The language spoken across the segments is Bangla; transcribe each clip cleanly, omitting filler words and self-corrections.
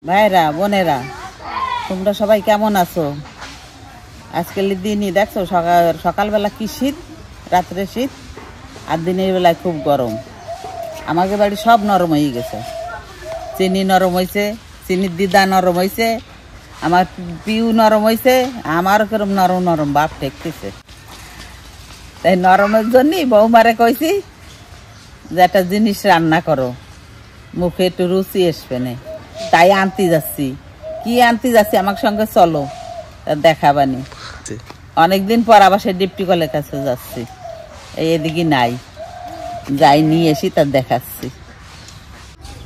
ভাইরা বোনেরা তোমরা সবাই কেমন আছো? আজকের দিনই দেখছো সকালবেলা কি শীত, রাত্রে শীত, আর দিনের বেলায় খুব গরম। আমাদের বাড়ি সব নরম হয়ে গেছে, চিনি নরম হয়েছে, চিনির দিদা নরম হয়েছে, আমার পিউ নরম হয়েছে, আমারও কিরম নরম নরম বাপ ঠেকতেছে। তাই নরমের জন্যই বৌমারে কইছি যে একটা জিনিস রান্না করো, মুখে একটু রুচি আসবে না। তাই আনতে যাচ্ছি। কি আনতে যাচ্ছি আমার সঙ্গে চলো, দেখাবানি। অনেকদিন পর আবার সে ডিপটি কলের কাছে যাচ্ছি, এদিকে নাই, যাই নিয়ে এসি তার দেখাচ্ছি।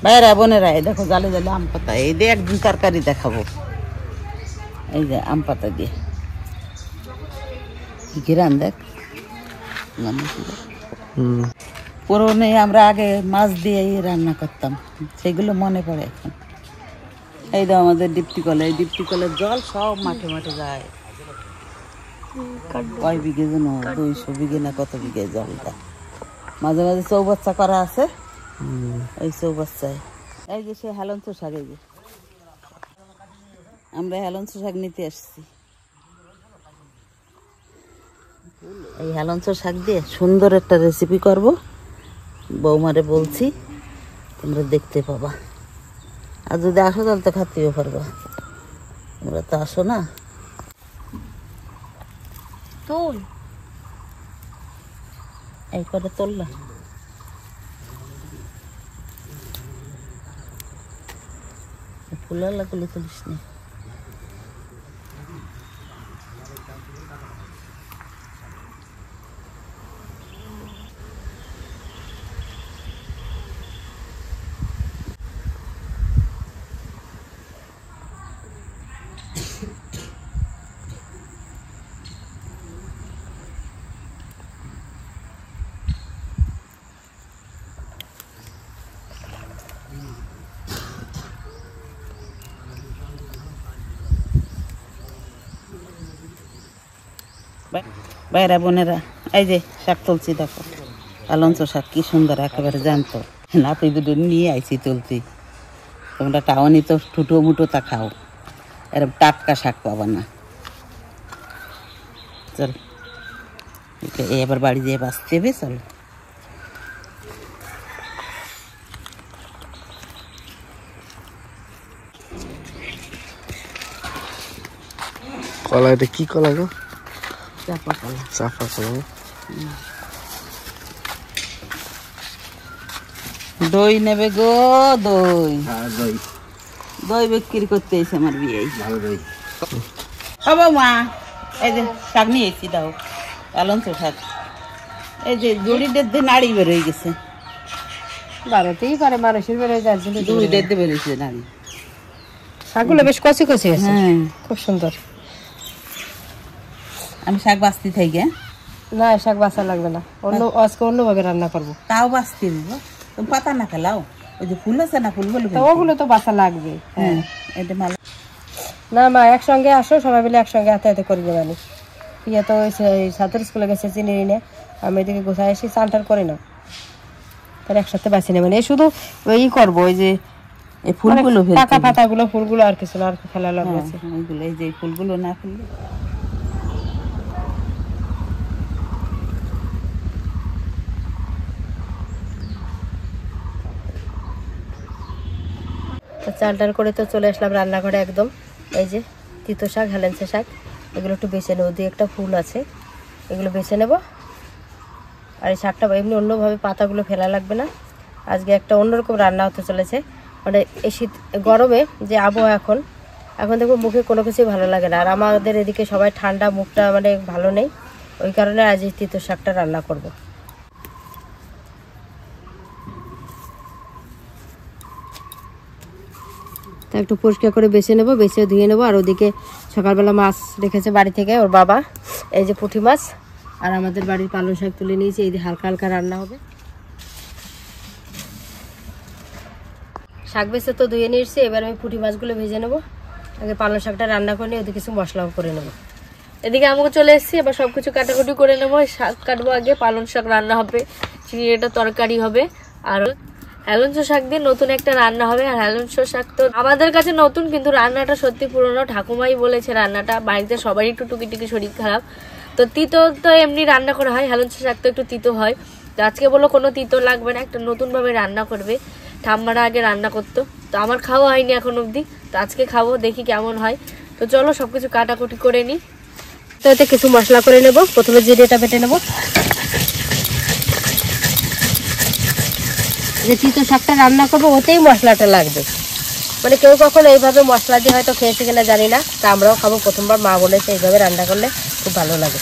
ভাইরা বোনেরা এই দেখো জালে জালে আম পাতা, এই দিয়ে একদিন তরকারি দেখাবো। এই যে আম পাতা দিয়ে ঘিরান দেখ, পুরোনো আমরা আগে মাছ দিয়ে রান্না করতাম, সেগুলো মনে পড়ে এখন। এই তো আমাদের ডিপটি কলে, এই ডিপটি কলের জল সব মাঠে মাঠে যায়। কয় বিঘে যেন 200 বিঘে না কত বিঘে জলটা। মাঝে মাঝে চৌবাচ্চা করা আছে, এই চৌবাচ্চায় এই যে সে হেলঞ্চ শাক, এই যে আমরা হেলঞ্চ শাক নিতে আসছি। এই হেলঞ্চ শাক দিয়ে সুন্দর একটা রেসিপি করব, বৌমারে বলছি, তোমরা দেখতে পাবা। আর যদি আসো তাহলে তো খাতেও পারবা, তোমরা তো আসো না। তোল এই করে তোললা, ফুলার লাগলে তুলিস নি। বাইরা বোনেরা এই যে শাক তুলছি, দেখো হেলঞ্চ শাক কি সুন্দর একেবারে জানতো। নাতি দুটো নিয়ে আইছি তুলছি। তোমরা টাউনি তো ঠুটো মুটো তা খাও, এরকম টাটকা শাক পাবা না। চল এবার বাড়ি যেয়ে বাঁচতে হবে, চলো। কলা, এটা কি কলা গো? চাপা কলা। চাপা কলা। দই নেবে গো, দই দই বিক্রি করতে এসে আমার বিয়ে। হবো মা, এই যে শাক নিয়ে এসি, দাও হেলঞ্চ শাক। এই যে জড়িটার দিয়ে নাড়ি বেরোয় গেছে, বারোতেই পারে মানুষের বেরোয় যার জন্য জড়িটার দিয়ে বেরোইছে নাড়ি। শাকগুলো বেশ কচি কচি আছে, হ্যাঁ খুব সুন্দর। আমি শাক বাঁচতে থাকি। না শাক বাছা লাগবে না, আজকে অন্যভাবে রান্না করবো। তাও বাঁচতে দিব, তুমি পাতা না খেলাও। ওই যে ফুল আছে না, ফুলগুলো ওগুলো তো বাছা লাগবে। হ্যাঁ এটা ভালো না মা, একসঙ্গে আসো, সবাই মিলে একসঙ্গে হাতে হাতে করে দেবানি। ইয়ে তো ওই ছাত্র স্কুলে গেছে চিনি নিয়ে, আমি এদিকে গোছায় এসে চানটার করে না, তাহলে একসাথে বাছি নেবেন। এই শুধু ওই করবো, ওই যে এই ফুলগুলো পাতা পাতাগুলো, ফুলগুলো আর কিছু না, আর ফেলা লাগবে ওইগুলো। এই যে ফুলগুলো না ফেললে চালটার করে তো চলে আসলাম রান্নাঘরে একদম। এই যে তিতো শাক, হেলেঞ্চা শাক, এগুলো একটু বেছে নেবো। দুই একটা ফুল আছে, এগুলো বেছে নেব। আর এই শাকটা এমনি অন্যভাবে পাতাগুলো ফেলা লাগবে না। আজকে একটা অন্যরকম রান্না হতে চলেছে। মানে এই শীত গরমে যে আবহাওয়া এখন দেখো মুখে কোনো কিছুই ভালো লাগে না। আর আমাদের এদিকে সবাই ঠান্ডা, মুখটা মানে ভালো নেই, ওই কারণে আজ এই তিতো শাকটা রান্না করব। তা একটু পরিষ্কার করে বেছে নেব, বেছে ধুয়ে নেব। আর ওদিকে সকালবেলা মাছ রেখেছে বাড়ি থেকে ওর বাবা, এই যে পুঁটি মাছ। আর আমাদের বাড়ির পালং শাক তুলে নিয়েছি, এই যে হালকা হালকা রান্না হবে। শাক বেছে তো ধুয়ে নিয়েছি, এবার আমি পুঁটি মাছগুলো ভেজে নেব। আগে পালং শাকটা রান্না করে নিই, ওদিকে কিছু মশলাও করে নেব। এদিকে আমাকে চলে এসেছি, এবার সবকিছু কাটাকুটি করে নেবো। শাক কাটবো আগে, পালং শাক রান্না হবে, চিংড়িটা তরকারি হবে, আর হেলেঞ্চো শাক দিয়ে নতুন একটা রান্না হবে। আর হেলেঞ্চো শাক তো আমাদের কাছে নতুন, কিন্তু রান্নাটা সত্যি পুরনো। ঠাকুমাই বলেছে রান্নাটা, বাড়িতে সবারই একটু টুকিটুকি শরীর খারাপ, তো তিতো তো এমনি রান্না করা হয়, হেলেঞ্চো শাক তো একটু তিতো হয়। তো আজকে বললো কোনো তিতো লাগবে না, একটা নতুনভাবে রান্না করবে। ঠাম্মারা আগে রান্না করতো, তো আমার খাওয়া হয়নি এখন অবধি, তো আজকে খাবো, দেখি কেমন হয়। তো চলো সবকিছু কাটাকুটি করে নিই। তো এতে কিছু মশলা করে নেব। প্রথমে জিরেটা বেটে নেব। যে তিতো শাকটা রান্না করবো ওতেই মশলাটা লাগবে, মানে কেউ কখনো এইভাবে মশলা দিয়ে হয়তো খেয়েছে কিনা জানি না, তা আমরাও খাবো। প্রথমবার মা বলেছে এইভাবে রান্না করলে খুব ভালো লাগে।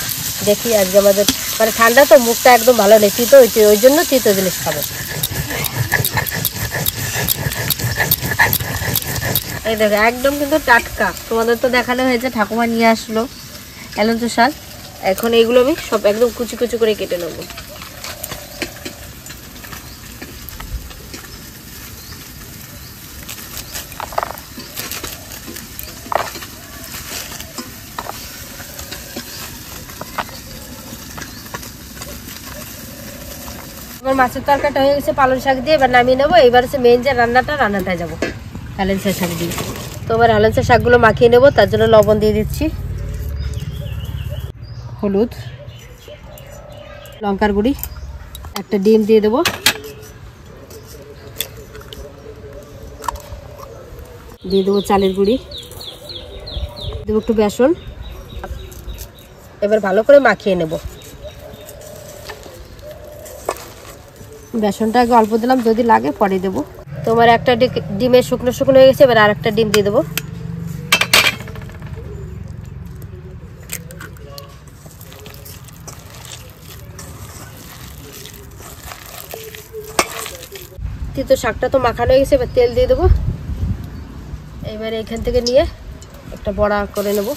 দেখি আজকে আমাদের মানে ঠান্ডা তো, মুখটা একদম ভালো নেই, তিতো ওই জন্য তিতো জিনিস খাবো। এই দেখো একদম কিন্তু টাটকা। তোমাদের তো দেখানো হয়েছে, ঠাকুমা নিয়ে আসলো হেলেঞ্চো শাক। এখন এইগুলো আমি সব একদম কুচি কুচি করে কেটে নেবো। এবার মাছের তরকারিটা হয়ে গেছে পালং শাক দিয়ে, এবার নামিয়ে নেবো। এবার হচ্ছে মেন যে রান্নাটায় যাবো হেলেঞ্চো শাক দিয়ে। তো এবার হেলেঞ্চো শাকগুলো মাখিয়ে নেবো, তার জন্য লবণ দিয়ে দিচ্ছি, হলুদ, লঙ্কার গুঁড়ি, একটা ডিম দিয়ে দেবো, দিয়ে দেবো চালের গুঁড়ি, দেবো একটু বেসন। এবার ভালো করে মাখিয়ে নেব। বেসনটা আগে অল্প দিলাম, যদি লাগে পরে দেবো। তোমার একটা ডিমের শুকনো শুকনো হয়ে গেছে, এবার আর একটা ডিম দিয়ে দেবো। তিতো শাকটা তো মাখানো হয়ে গেছে, এবার তেল দিয়ে দেবো। এবার এখান থেকে নিয়ে একটা বড়া করে নেব।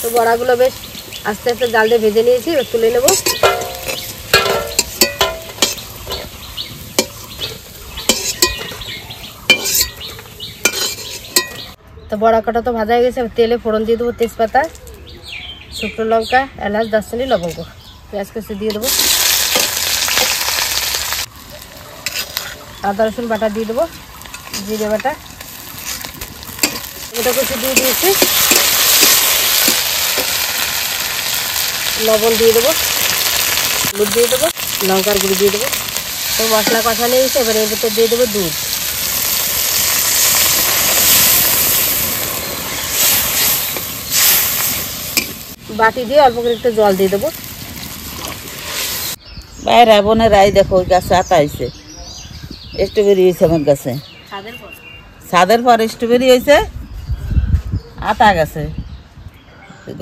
তো বড়াগুলো বেশ আস্তে আস্তে জাল দিয়ে ভেজে নিয়েছি, এবার তুলে নেব। তো বড়া কটা তো ভাজা হয়ে গেছে, তেলে ফোড়ন দিয়ে দেবো, তেজপাতা, শুকনো লঙ্কা, এলাচ, দারচিনি, লবঙ্গ, পেঁয়াজ কুচি দিয়ে দেবো, আদা রসুন বাটা দিয়ে দেবো, জিরে বাটা, এটা কুচি দিয়ে দিয়েছি, লবণ দিয়ে দেবো, হলুদ দিয়ে দেবো, লঙ্কার গুঁড়ি দিয়ে দেবো। তো মশলা কষানো হয়েছে, এবার এর ভিতরে দিয়ে দেবো দুধ। বাটি দিয়ে অল্প করে একটু জল দিয়ে দেবো। বাইরে বোনের আই দেখো ওই গাছে আতা হয়েছে, স্ট্রবেরি হয়েছে আমার গাছে। ছাদের পর স্ট্রবেরি হয়েছে, আতা গাছে।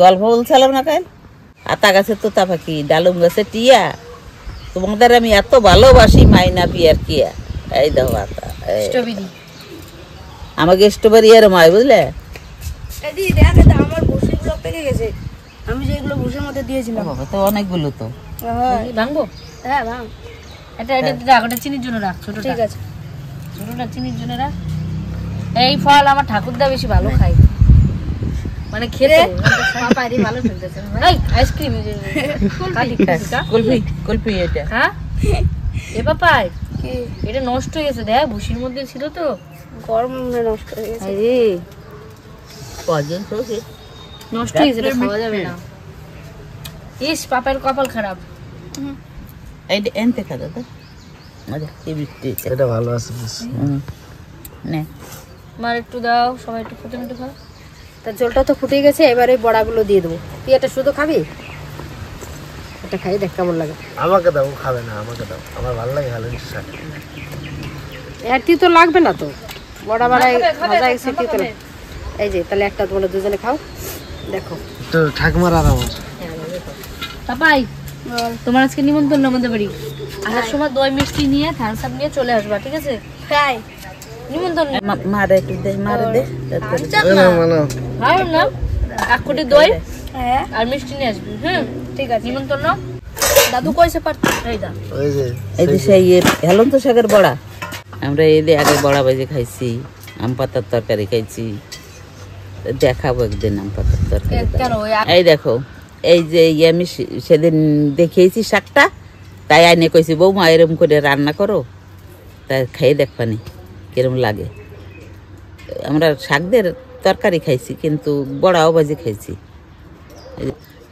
গল্প বলছিলাম না কাল, আতা গাছে তোতা পাখি, ডালুম গাছে টিয়া। তোমাদের আমি এত ভালোবাসি, মাইনা পিয়ার কিয়া। এই দেখো আতা, স্ট্রবেরি আমাকে স্ট্রবেরি এর মায়, বুঝলে? আমার বসিগুলো পেকে গেছে, আমি যেগুলো বসের মধ্যে দিয়েছিলাম। বাবা তো অনেকগুলো তো। ভাঙবো? হ্যাঁ ভাঙ। এটা চিনির জন্য রাখ, ছোট। ঠিক আছে, ছোটটা চিনির জন্য রাখ। এই ফল আমার ঠাকুরদা বেশি ভালো খায়, মানে খেতে পাপারি ভালো ফেলতেছে। এই আইসক্রিম কুলফি, কুলফি এটা। হ্যাঁ এ পাপাই এটা নষ্ট হয়ে গেছে, দেখ ভুসির মধ্যে ছিল তো, গরম নষ্ট হয়ে গেছে। আরে কজন তো নষ্ট হয়ে গেছে, খাওয়া যাবে না। ইস পাপার কপাল খারাপ। এই এনতে খাদা তো আরে কি বৃষ্টি, এটা ভালো আছে। নে মার একটু দাও, সবাই একটু ফুটে মিটে খাও। তার জলটা তো ফুটে গেছে, এবারে বড়াগুলো দিয়ে দেবো। তুই এটা শুধু খাবি? এটা খাই দেখ কেমন লাগে। আমাকে দাও, ও খাবে না, আমাকে দাও, আমার ভালো লাগে হেলেঞ্চো শাক। একটি তো লাগবে না তো, বড়া বাড়াই ভাজা গেছে। এই যে তাহলে একটা তোমরা দুজনে খাও, দেখো। তো ঠাকুমার আর আমার পাপাই তোমার আজকে নিমন্ত্রণ আমাদের বাড়ি। আসার সময় দই মিষ্টি নিয়ে থামস আপ নিয়ে চলে আসবা, ঠিক আছে? তাই নিমন্ত্রণ মারে একটু দে, মারে দে। আর না এক কোটি দই আর মিষ্টি নিয়ে আসবি। ঠিক আছে, নিমন্ত্রণ দাদু কইছে পারত এই দা এই যে সেই হেলন্ত শাকের বড়া, আমরা এই যে আগে বড়া ভেজে খাইছি, আম পাতার তরকারি খাইছি, দেখাবো একদিন আম পাতার তরকারি। কেন এই দেখো, এই যে আমি সেদিন দেখিয়েছি শাকটা, তাই আইনে কইছি বৌমা এরকম করে রান্না করো, তাই খেয়ে দেখবানি কিরম লাগে। আমরা শাকদের তরকারি খাইছি, কিন্তু বড়াও ভাজি খাইছি।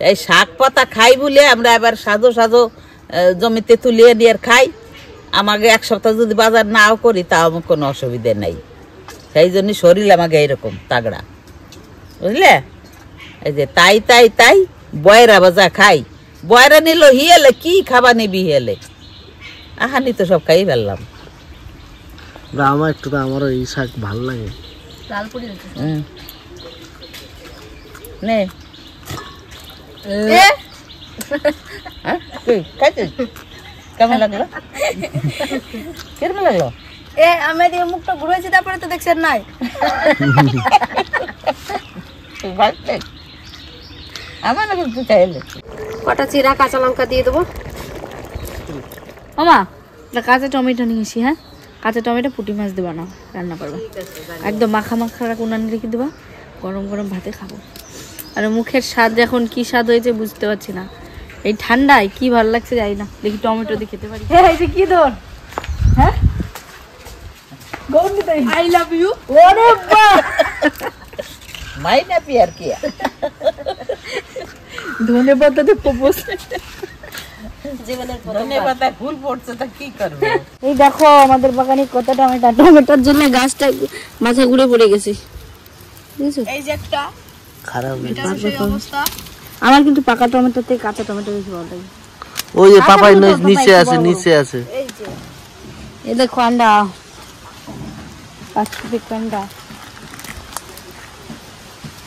এই শাক পাতা খাই বলে আমরা এবার সাজো সাজো জমিতে তুলিয়ে নিয়ে খাই। আমাকে এক সপ্তাহ যদি বাজার নাও করি তাও আমার কোনো অসুবিধা নাই। সেই জন্য শরীর আমাকে এইরকম তাগড়া, বুঝলে। এই যে তাই তাই তাই বয়রা বাজা খাই, বয়রা নিল হিয়েলে কি খাবা নিবি হিয়েলে, আহানি তো সব খাই ফেললাম। আমার একটু তো আমারও এই শাক ভালো লাগে। লাল পুরি দিতে নে খাইছিস? কেমন লাগলো? কেমন লাগলো? আমি দিয়ে মুখটা ঘুরেছি, তারপরে তো দেখছেন নাই। আমার না কিন্তু চাইলে কটা চিরা কাঁচা লঙ্কা দিয়ে দেবো। মামা কাঁচা টমেটো নিয়েছি। হ্যাঁ, কাঁচা টমেটো পুঁটি মাছ দেবা না, রান্না করবা একদম মাখা মাখা উনানে রেখে দেবা, গরম গরম ভাতে খাবো। আর মুখের স্বাদ এখন কি স্বাদ হয়েছে বুঝতে পারছি না, এই ঠান্ডায় কি ভালো লাগছে যাই না। দেখি টমেটো দিয়ে খেতে পারি। এই যে কি দর, হ্যাঁ গৌরী তাই আই লাভ ইউ। ওরে বাহ, মাই না পিয়ার কি ধনে পাতাতে প্রপোজ। ধন্যবাদ, ফুল পড়ছে তা কি করবে। এই দেখো আমাদের বাগানে কত টমেটো, টমেটোর জন্য গাছটা মাথা ঘুরে পড়ে গেছে, বুঝছো? এই যে একটা খারাপ অবস্থা। আমার কিন্তু পাকা টমেটো থেকে কাঁচা টমেটো বেশি ভালো লাগে। ওই যে পাপাই নিচে আছে, নিচে আছে। এই দেখো আন্ডা, পাঁচটি আন্ডা,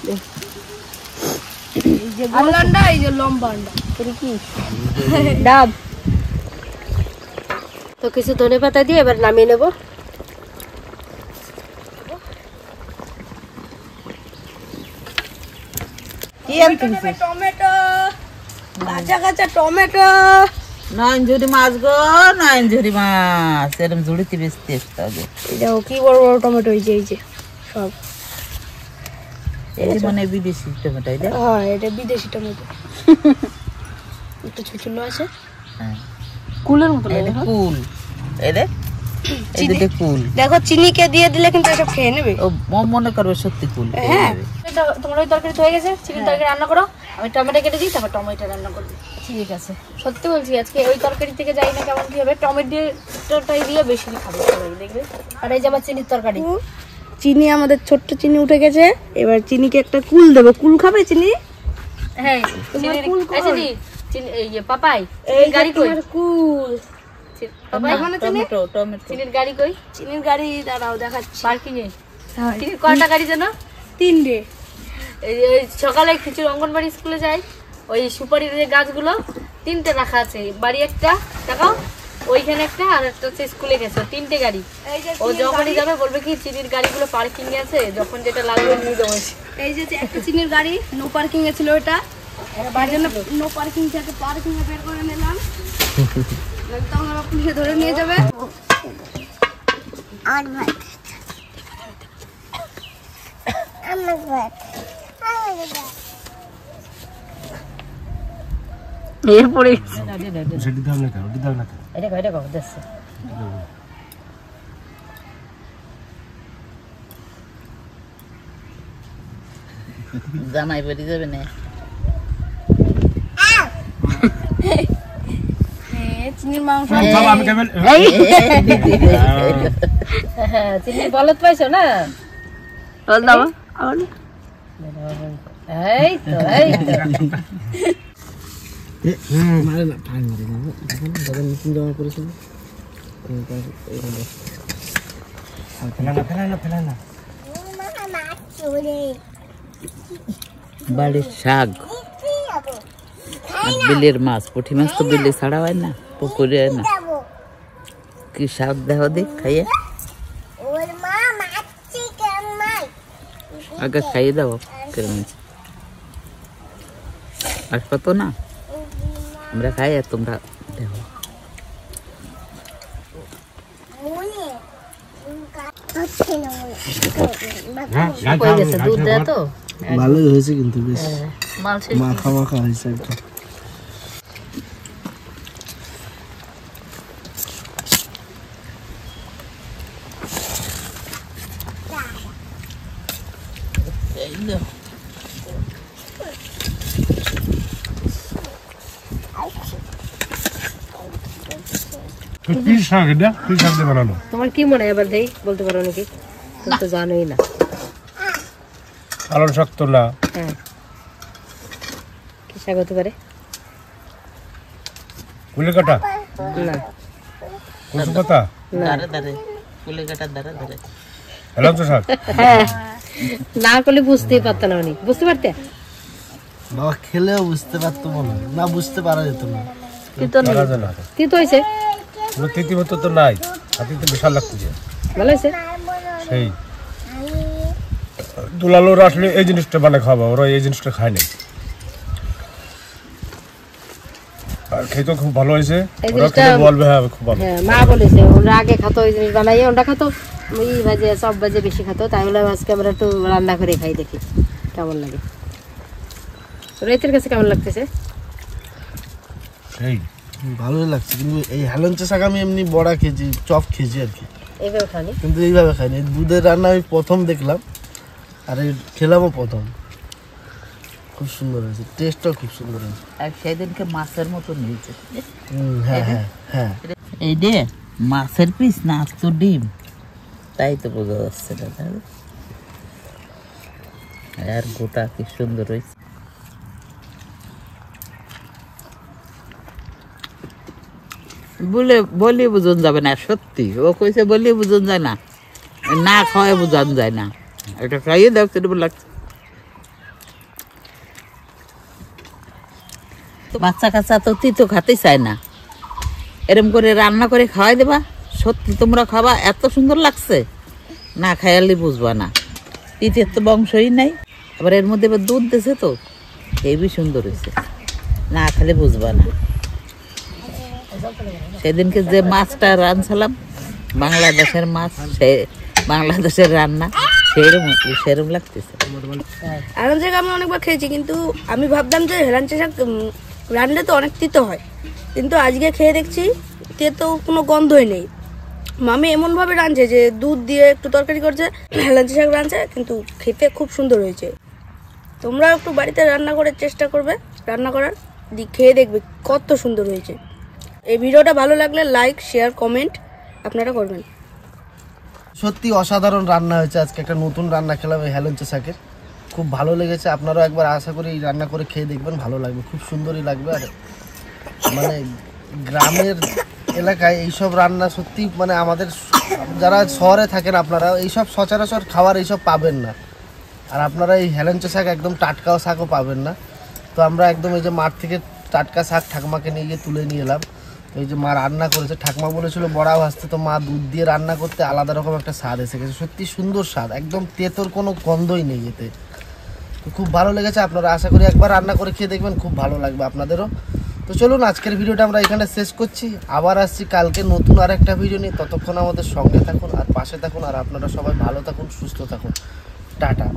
এই যে গোল আন্ডা, এই যে লম্বা আন্ডা। এটা কি ডাব। তো কিছু ধনে পাতা দিয়ে এবার নামিয়ে নেব। কি আনতেছিস? টমেটো, কাঁচা কাঁচা টমেটো। নয়নঝুরি মাছ গো, নয়নঝুরি মাছ এরকম ঝুড়িতে বেচতে আসতে হবে। দেখো কি বড় বড় টমেটো, এই যে সব। এই যে মানে বিদেশি টমেটো, এই দেখ। হ্যাঁ, এটা বিদেশি টমেটো। একটু ছোট আছে, হ্যাঁ, কুলের মতো এই দেখ কুল, এই দেখ, এই দুটো কুল। দেখো চিনিকে দিয়ে দিলে কিন্তু এসব খেয়ে নেবে। ও মনে করবে সত্যি কুল। হ্যাঁ, তোমার ওই তরকারি হয়ে গেছে, চিকেন তরকারি রান্না করো, আমি টমেটো কেটে দিই, তারপর টমেটো রান্না করবি। ঠিক আছে। সত্যি বলছি, আজকে ওই তরকারি থেকে যাই না কেমন কি হবে, টমেটোটাই দিয়ে বেশি খাবে সবাই, দেখবে। আর এই যে আমার চিনির তরকারি। চিনি আমাদের ছোট্ট চিনি উঠে গেছে, এবার চিনিকে একটা কুল দেবো। কুল খাবে চিনি? হ্যাঁ, পাপাই এই গাড়ি কই? কুল পাপাই টমেটো, টমেটো। চিনির গাড়ি কই? চিনির গাড়ি দাঁড়াও দেখাচ্ছি। পার্কিং এ। চিনির কয়টা গাড়ি জানো? 3টে। ওই সকালে খিচুড়ি অঙ্গনবাড়ি স্কুলে যাই, ওই সুপারির যে গাছগুলো 3টে রাখা আছে, বাড়ি একটা দেখাও, ওইখানে একটা, আর একটা হচ্ছে স্কুলে গেছে, 3টে গাড়ি। ও যখনই যাবে বলবে কি চিনির গাড়িগুলো পার্কিং এ আছে, যখন যেটা লাগবে নিয়ে যাবো। এই যে একটা চিনির গাড়ি নো পার্কিং এ ছিল, ওটা বাড়ির জন্য নো পার্কিং থেকে পার্কিং এ বের করে নিলাম। তখন আবার পুলিশে ধরে নিয়ে যাবে। এরপরে জামাই বেরিয়ে যাবে না। চিনির মাংস চিনি বলত পাইছো না? এই তো এই তো মারে না, ঠাই মারে না। দাদা নতুন জামা পরেছিল। বাড়ির শাক আর বিলের মাছ, পুঁটি মাছ তো বিলে ছাড়া হয় না, পুকুরে হয় না। কি শাক দেহ দি খাইয়ে। আগে খাইয়ে দাও আসবো তো না, আমরা খাই আর তোমরা দেখো। দুধ দেয় তো ভালোই হয়েছে কিন্তু বেশ মাংস মাখা মাখা হয়েছে একদম। কি শাক এটা? কি শাক দিয়ে বানানো? তোমার কি মনে হয় এবার দেই বলতে পারো নাকি? তুমি তো জানোই না। পালং শাক তো না, হ্যাঁ কি শাক হতে পারে? কুলে কাটা, না কচু পাতা, দাঁড়ে দাঁড়ে কুলে কাটার দাঁড়ে দাঁড়ে হেলাঞ্চ শাক। হ্যাঁ না করলে বুঝতেই পারতো না উনি, বুঝতে পারতে? বাবা খেলেও বুঝতে পারতো মনে হয় না, বুঝতে পারা যেত না। তিতো নেই, পারা যায় না তো। তিতো হয়েছে, কোনো তিতি মতো তো নাই, হাতি তো বিশাল লাগতেছে ভালো হয়েছে। সেই দুলালোরা আসলে এই জিনিসটা বানায় খাওয়াবো, ওরা এই জিনিসটা খায় না। আর খেতে খুব ভালো হয়েছে, এই ওরা জিনিসটা- খেতে বলবে হ্যাঁ খুব ভালো। হ্যাঁ মা বলেছে ওরা আগে খাতো ওই জিনিস বানাইয়ে, ওরা খাতো ই ভাজে সব ভাজে বেশি খাতো, তাই বলে আজকে আমরা একটু রান্না করে খাই দেখি কেমন লাগে। রোহিতের কাছে কেমন লাগতেছে? সেই ভালোই লাগছে, কিন্তু এই হেলেঞ্চা শাক আমি এমনি বড়া খেয়েছি, চপ খেয়েছি আর কি, এইভাবে খানি। কিন্তু এইভাবে খাইনি। এই দুধের রান্না আমি প্রথম দেখলাম, আর এই খেলামও প্রথম। খুব সুন্দর হয়েছে, টেস্টটাও খুব সুন্দর হয়েছে। আর সেদিনকে মাছের মতো নিয়েছে। হ্যাঁ হ্যাঁ হ্যাঁ, এই রে মাছের পিস না তো ডিম, তাই তো বোঝা যাচ্ছে না। আর গোটা কি সুন্দর হয়েছে। বলি বুঝন যাবে না, সত্যি ও কইছে বলি বুঝন যায় না, না খাওয়াই বুঝান যায় না। এটা খাইয়ে দাও সেরকম লাগছে। বাচ্চা কাচ্চা তো তিতো খাতেই চায় না, এরম করে রান্না করে খাওয়াই দেবা, সত্যি তোমরা খাবা, এত সুন্দর লাগছে, না খাইলে বুঝবা না। তিতের তো বংশই নাই, আবার এর মধ্যে এবার দুধ দিছে তো হেবি সুন্দর হয়েছে, না খেলে বুঝবা না। সেদিনকে যে মাছটা রাঁধছিলাম বাংলাদেশের মাছ, সে বাংলাদেশের রান্না সেরম লাগতেছে। হেলাঞ্চা শাক আমি অনেকবার খেয়েছি, কিন্তু আমি ভাবতাম যে হেলাঞ্চা শাক রান্নাতে তো অনেক তিতো হয়, কিন্তু আজকে খেয়ে দেখছি তেতো কোনো গন্ধই নেই। মামি এমনভাবে রাঁধছে যে দুধ দিয়ে একটু তরকারি করছে, হেলাঞ্চা শাক রাঁধছে, কিন্তু খেতে খুব সুন্দর হয়েছে। তোমরা একটু বাড়িতে রান্না করার চেষ্টা করবে, রান্না করার খেয়ে দেখবে কত সুন্দর হয়েছে। এই ভিডিওটা ভালো লাগলে লাইক শেয়ার কমেন্ট আপনারা করবেন। সত্যি অসাধারণ রান্না হয়েছে। আজকে একটা নতুন রান্না খেলাম এই হেলেঞ্চা শাকের, খুব ভালো লেগেছে। আপনারাও একবার আশা করি এই রান্না করে খেয়ে দেখবেন, ভালো লাগবে, খুব সুন্দরই লাগবে। আর মানে গ্রামের এলাকায় এইসব রান্না সত্যি মানে আমাদের যারা শহরে থাকেন আপনারা এইসব সচরাচর খাবার এইসব পাবেন না। আর আপনারা এই হেলেঞ্চা শাক একদম টাটকাও শাকও পাবেন না। তো আমরা একদম এই যে মাঠ থেকে টাটকা শাক ঠাকুমাকে নিয়ে গিয়ে তুলে নিয়ে এলাম। এই যে মা রান্না করেছে, ঠাকুমা বলেছিল বড়া ভাজতে, তো মা দুধ দিয়ে রান্না করতে আলাদা রকম একটা স্বাদ এসে গেছে, সত্যি সুন্দর স্বাদ, একদম তেতোর কোনো গন্ধই নেই এতে। তো খুব ভালো লেগেছে, আপনারা আশা করি একবার রান্না করে খেয়ে দেখবেন, খুব ভালো লাগবে আপনাদেরও। তো চলুন আজকের ভিডিওটা আমরা এখানে শেষ করছি, আবার আসছি কালকে নতুন আর একটা ভিডিও নিয়ে। ততক্ষণ আমাদের সঙ্গে থাকুন আর পাশে থাকুন, আর আপনারা সবাই ভালো থাকুন, সুস্থ থাকুন, টাটা।